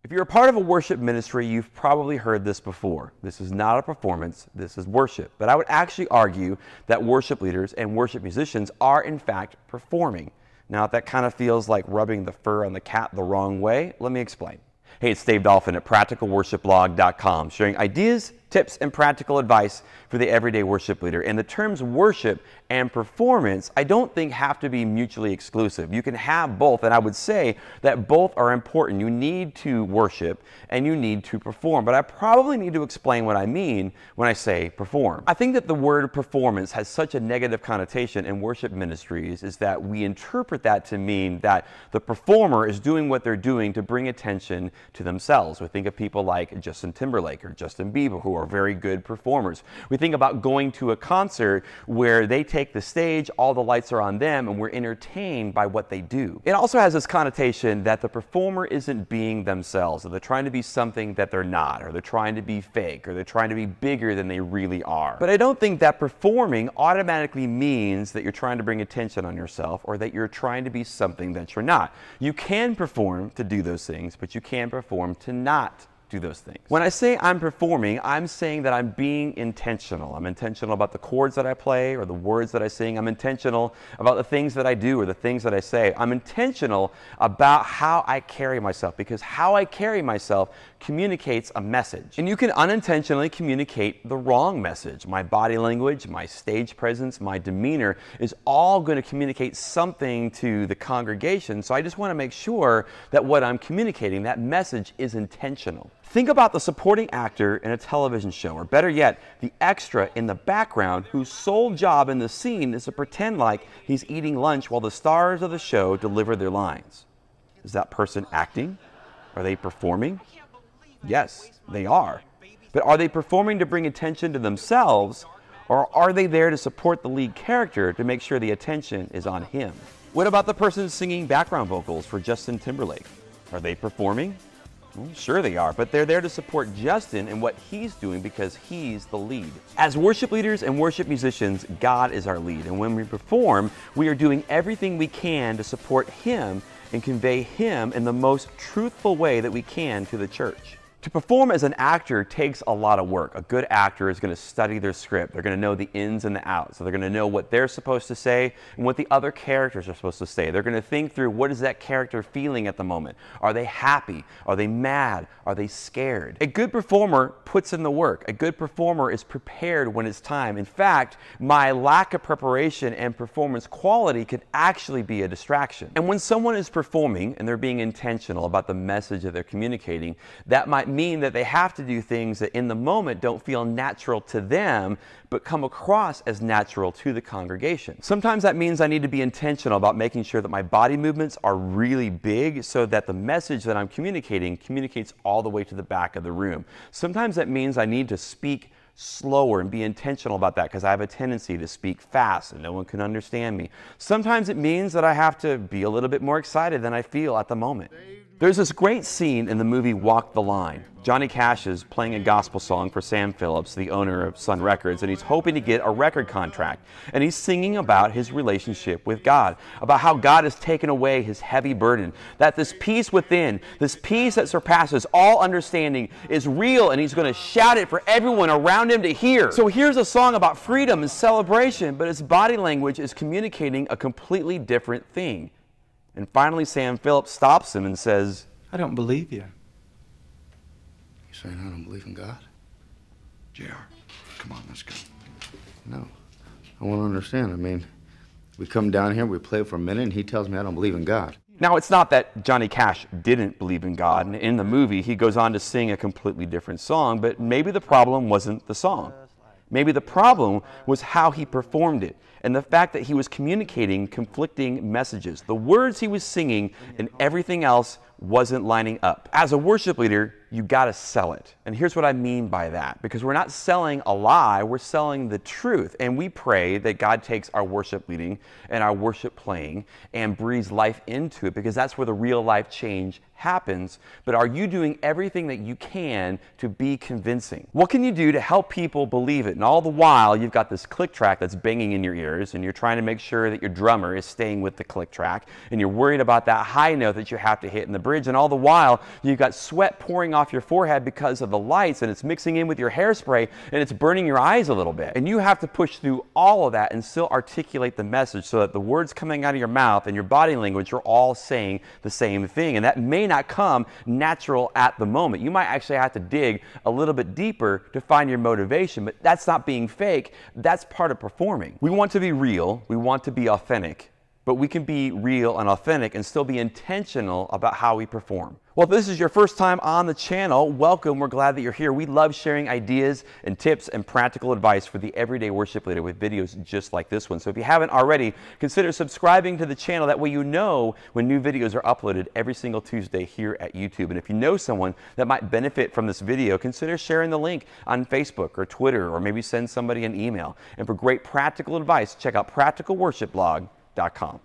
If you're a part of a worship ministry, you've probably heard this before. This is not a performance, this is worship. But I would actually argue that worship leaders and worship musicians are in fact performing. Now, if that kind of feels like rubbing the fur on the cat the wrong way, let me explain. Hey, it's Dave Dolphin at PracticalWorshipBlog.com, sharing ideas, tips, and practical advice for the everyday worship leader. And the terms worship and performance, I don't think have to be mutually exclusive. You can have both, and I would say that both are important. You need to worship and you need to perform, but I probably need to explain what I mean when I say perform. I think that the word performance has such a negative connotation in worship ministries is that we interpret that to mean that the performer is doing what they're doing to bring attention to themselves. We think of people like Justin Timberlake or Justin Bieber who are very good performers. We think about going to a concert where they take the stage, all the lights are on them, and we're entertained by what they do. It also has this connotation that the performer isn't being themselves, or they're trying to be something that they're not, or they're trying to be fake, or they're trying to be bigger than they really are. But I don't think that performing automatically means that you're trying to bring attention on yourself, or that you're trying to be something that you're not. You can perform to do those things, but you can perform to not do those things. When I say I'm performing, I'm saying that I'm being intentional. I'm intentional about the chords that I play or the words that I sing. I'm intentional about the things that I do or the things that I say. I'm intentional about how I carry myself, because how I carry myself communicates a message. And you can unintentionally communicate the wrong message. My body language, my stage presence, my demeanor is all going to communicate something to the congregation. So I just want to make sure that what I'm communicating, that message, is intentional. Think about the supporting actor in a television show, or better yet, the extra in the background whose sole job in the scene is to pretend like he's eating lunch while the stars of the show deliver their lines. Is that person acting? Are they performing? Yes, they are. But are they performing to bring attention to themselves, or are they there to support the lead character to make sure the attention is on him? What about the person singing background vocals for Justin Timberlake? Are they performing? Well, sure they are, but they're there to support Justin and what he's doing because he's the lead. As worship leaders and worship musicians, God is our lead, and when we perform, we are doing everything we can to support Him and convey Him in the most truthful way that we can to the church. To perform as an actor takes a lot of work. A good actor is going to study their script. They're going to know the ins and the outs. So they're going to know what they're supposed to say and what the other characters are supposed to say. They're going to think through, what is that character feeling at the moment? Are they happy? Are they mad? Are they scared? A good performer puts in the work. A good performer is prepared when it's time. In fact, my lack of preparation and performance quality can actually be a distraction. And when someone is performing and they're being intentional about the message that they're communicating, that might mean that they have to do things that in the moment don't feel natural to them, but come across as natural to the congregation. Sometimes that means I need to be intentional about making sure that my body movements are really big so that the message that I'm communicating communicates all the way to the back of the room. Sometimes that means I need to speak slower and be intentional about that because I have a tendency to speak fast and no one can understand me. Sometimes it means that I have to be a little bit more excited than I feel at the moment. There's this great scene in the movie Walk the Line. Johnny Cash is playing a gospel song for Sam Phillips, the owner of Sun Records, and he's hoping to get a record contract. And he's singing about his relationship with God, about how God has taken away his heavy burden, that this peace within, this peace that surpasses all understanding is real, and he's going to shout it for everyone around him to hear. So here's a song about freedom and celebration, but his body language is communicating a completely different thing. And finally, Sam Phillips stops him and says, I don't believe you. You saying I don't believe in God? JR, come on, let's go. No, I want to understand. I mean, we come down here, we play for a minute, and he tells me I don't believe in God. Now, it's not that Johnny Cash didn't believe in God. And in the movie, he goes on to sing a completely different song, but maybe the problem wasn't the song. Maybe the problem was how he performed it and the fact that he was communicating conflicting messages. The words he was singing and everything else wasn't lining up. As a worship leader, you gotta sell it. And here's what I mean by that. Because we're not selling a lie, we're selling the truth. And we pray that God takes our worship leading and our worship playing and breathes life into it, because that's where the real life change happens. But are you doing everything that you can to be convincing? What can you do to help people believe it? And all the while, you've got this click track that's banging in your ears, and you're trying to make sure that your drummer is staying with the click track, and you're worried about that high note that you have to hit in the bridge, and all the while you've got sweat pouring off your forehead because of the lights, and it's mixing in with your hairspray, and it's burning your eyes a little bit. And you have to push through all of that and still articulate the message so that the words coming out of your mouth and your body language are all saying the same thing. And that may not come natural at the moment. You might actually have to dig a little bit deeper to find your motivation, but that's not being fake. That's part of performing. We want to be real. We want to be authentic. But we can be real and authentic and still be intentional about how we perform. Well, if this is your first time on the channel, welcome. We're glad that you're here. We love sharing ideas and tips and practical advice for the everyday worship leader with videos just like this one. So if you haven't already, consider subscribing to the channel. That way you know when new videos are uploaded every single Tuesday here at YouTube. And if you know someone that might benefit from this video, consider sharing the link on Facebook or Twitter, or maybe send somebody an email. And for great practical advice, check out practicalworshipblog.com.